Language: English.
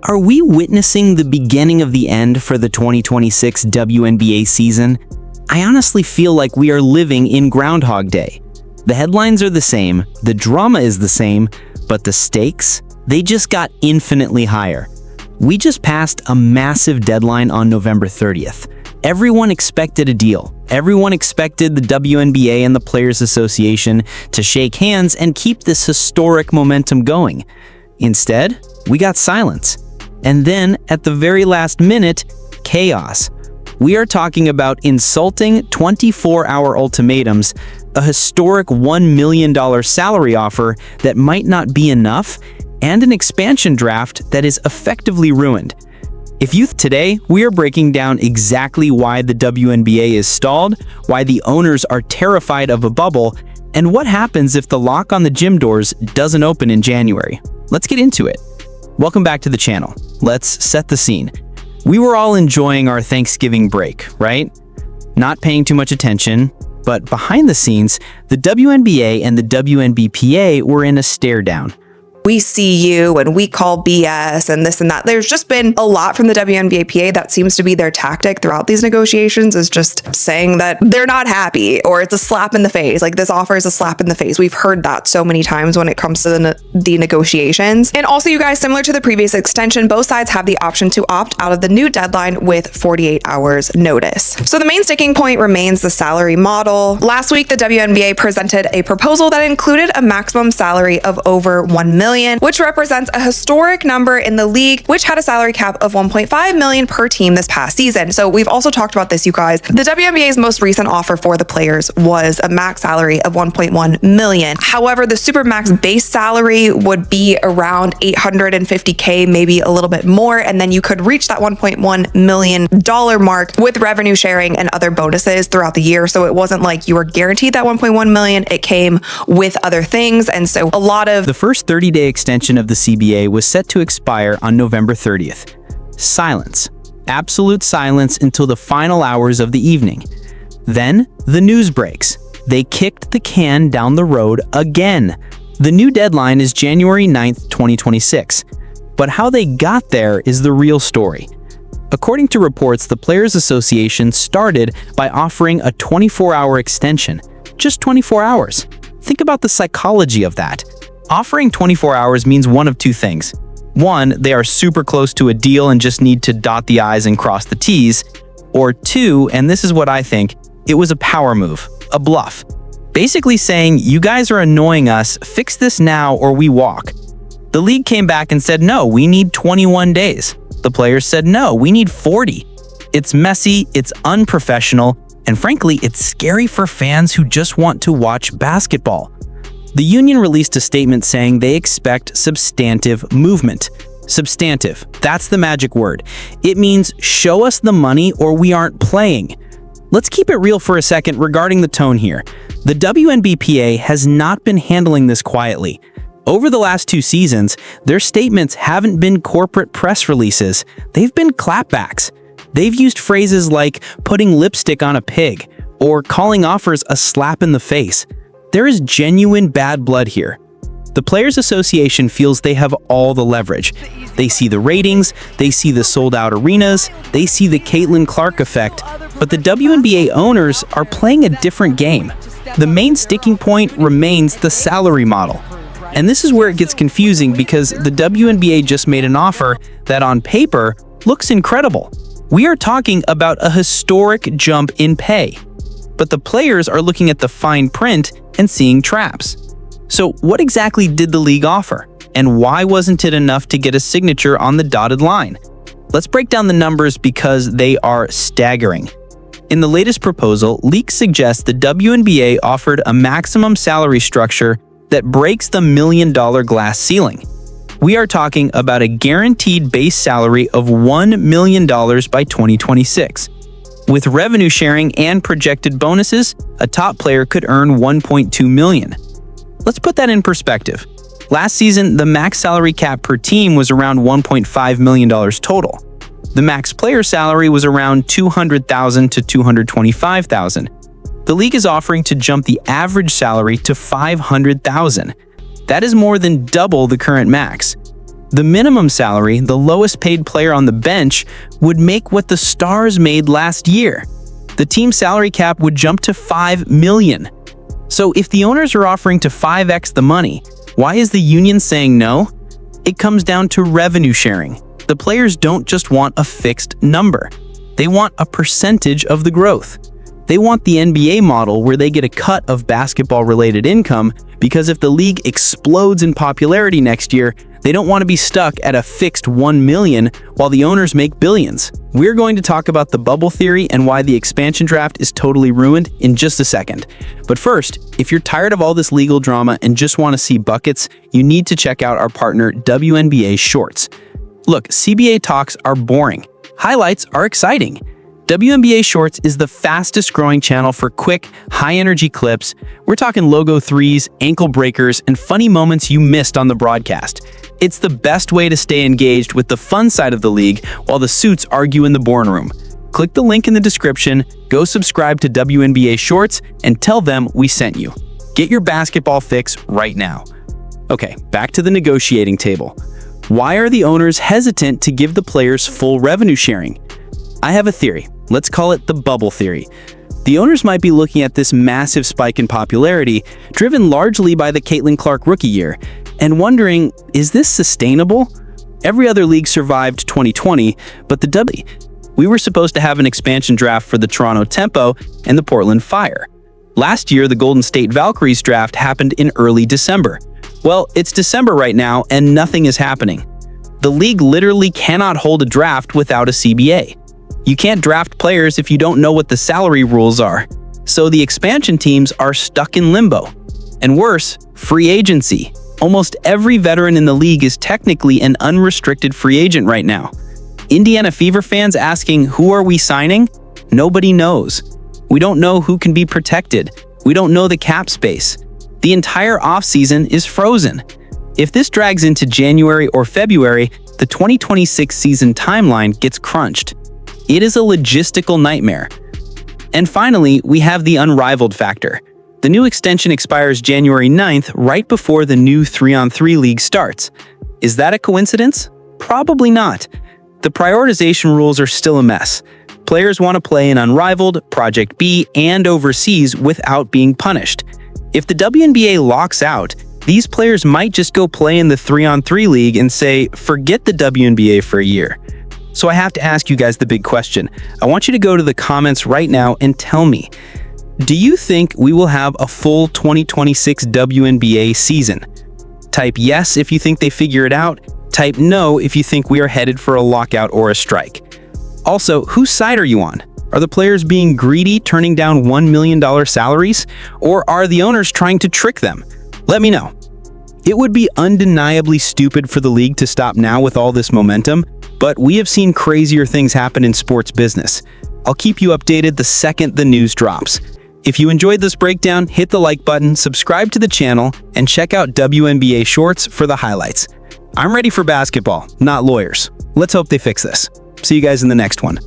Are we witnessing the beginning of the end for the 2026 WNBA season? I honestly feel like we are living in Groundhog Day. The headlines are the same, the drama is the same, but the stakes, they just got infinitely higher. We just passed a massive deadline on November 30th. Everyone expected a deal. Everyone expected the WNBA and the Players Association to shake hands and keep this historic momentum going. Instead, we got silence. And then, at the very last minute, chaos. We are talking about insulting 24-hour ultimatums, a historic $1 million salary offer that might not be enough, and an expansion draft that is effectively ruined. Today, we are breaking down exactly why the WNBA is stalled, why the owners are terrified of a bubble, and what happens if the lock on the gym doors doesn't open in January. Let's get into it. Welcome back to the channel. Let's set the scene. We were all enjoying our Thanksgiving break, right? Not paying too much attention, but behind the scenes, the WNBA and the WNBPA were in a stare down. We see you and we call BS and this and that. There's just been a lot from the WNBA. That seems to be their tactic throughout these negotiations, is just saying that they're not happy or it's a slap in the face. Like, this offer is a slap in the face. We've heard that so many times when it comes to the negotiations. And also, you guys, similar to the previous extension, both sides have the option to opt out of the new deadline with 48 hours notice. So the main sticking point remains the salary model. Last week, the WNBA presented a proposal that included a maximum salary of over $1 million, which represents a historic number in the league, which had a salary cap of $1.5 million per team this past season. So we've also talked about this, you guys. The WNBA's most recent offer for the players was a max salary of $1.1 million. However, the Supermax base salary would be around $850K, maybe a little bit more, and then you could reach that $1.1 million mark with revenue sharing and other bonuses throughout the year. So it wasn't like you were guaranteed that $1.1 million. It came with other things. And so a lot of the first 30-day extension of the CBA was set to expire on November 30th. Silence. Absolute silence until the final hours of the evening. Then, the news breaks. They kicked the can down the road again. The new deadline is January 9th, 2026. But how they got there is the real story. According to reports, the Players Association started by offering a 24-hour extension. Just 24 hours. Think about the psychology of that. Offering 24 hours means one of two things. One, they are super close to a deal and just need to dot the I's and cross the T's. Or two, and this is what I think, it was a power move, a bluff. Basically saying, you guys are annoying us, fix this now or we walk. The league came back and said, no, we need 21 days. The players said, no, we need 40. It's messy, it's unprofessional, and frankly, it's scary for fans who just want to watch basketball. The union released a statement saying they expect substantive movement. Substantive, that's the magic word. It means show us the money or we aren't playing. Let's keep it real for a second regarding the tone here. The WNBPA has not been handling this quietly. Over the last 2 seasons, their statements haven't been corporate press releases. They've been clapbacks. They've used phrases like putting lipstick on a pig or calling offers a slap in the face. There is genuine bad blood here. The Players Association feels they have all the leverage. They see the ratings, they see the sold-out arenas, they see the Caitlin Clark effect, but the WNBA owners are playing a different game. The main sticking point remains the salary model. And this is where it gets confusing because the WNBA just made an offer that on paper looks incredible. We are talking about a historic jump in pay. But the players are looking at the fine print and seeing traps. So what exactly did the league offer? And why wasn't it enough to get a signature on the dotted line? Let's break down the numbers because they are staggering. In the latest proposal, leaks suggest the WNBA offered a maximum salary structure that breaks the $1 million glass ceiling. We are talking about a guaranteed base salary of $1 million by 2026. With revenue sharing and projected bonuses, a top player could earn $1.2 million. Let's put that in perspective. Last season, the max salary cap per team was around $1.5 million total. The max player salary was around $200,000 to $225,000. The league is offering to jump the average salary to $500,000. That is more than double the current max. The minimum salary, the lowest paid player on the bench, would make what the Stars made last year. The team salary cap would jump to $5 million. So if the owners are offering to 5x the money, why is the union saying no? It comes down to revenue sharing. The players don't just want a fixed number. They want a percentage of the growth. They want the NBA model where they get a cut of basketball-related income, because if the league explodes in popularity next year, they don't want to be stuck at a fixed $1 million while the owners make billions. We're going to talk about the bubble theory and why the expansion draft is totally ruined in just a second. But first, if you're tired of all this legal drama and just want to see buckets, you need to check out our partner WNBA Shorts. Look, CBA talks are boring. Highlights are exciting. WNBA Shorts is the fastest growing channel for quick, high-energy clips. We're talking logo threes, ankle breakers, and funny moments you missed on the broadcast. It's the best way to stay engaged with the fun side of the league while the suits argue in the boardroom. Click the link in the description, go subscribe to WNBA Shorts, and tell them we sent you. Get your basketball fix right now. Okay, back to the negotiating table. Why are the owners hesitant to give the players full revenue sharing? I have a theory. Let's call it the bubble theory. The owners might be looking at this massive spike in popularity, driven largely by the Caitlin Clark rookie year, and wondering, is this sustainable? Every other league survived 2020, but we were supposed to have an expansion draft for the Toronto Tempo and the Portland Fire. Last year, the Golden State Valkyries draft happened in early December. Well, it's December right now, and nothing is happening. The league literally cannot hold a draft without a CBA. You can't draft players if you don't know what the salary rules are. So the expansion teams are stuck in limbo. And worse, free agency. Almost every veteran in the league is technically an unrestricted free agent right now. Indiana Fever fans asking, who are we signing? Nobody knows. We don't know who can be protected. We don't know the cap space. The entire offseason is frozen. If this drags into January or February, the 2026 season timeline gets crunched. It is a logistical nightmare. And finally, we have the unrivaled factor. The new extension expires January 9th, right before the new 3-on-3 league starts. Is that a coincidence? Probably not. The prioritization rules are still a mess. Players want to play in Unrivaled, Project B, and overseas without being punished. If the WNBA locks out, these players might just go play in the 3-on-3 league and say, forget the WNBA for a year. So I have to ask you guys the big question. I want you to go to the comments right now and tell me, do you think we will have a full 2026 WNBA season? Type yes if you think they figure it out. Type no if you think we are headed for a lockout or a strike. Also, whose side are you on? Are the players being greedy, turning down $1 million salaries? Or are the owners trying to trick them? Let me know. It would be undeniably stupid for the league to stop now with all this momentum, but we have seen crazier things happen in sports business. I'll keep you updated the second the news drops. If you enjoyed this breakdown, hit the like button, subscribe to the channel, and check out WNBA Shorts for the highlights. I'm ready for basketball, not lawyers. Let's hope they fix this. See you guys in the next one.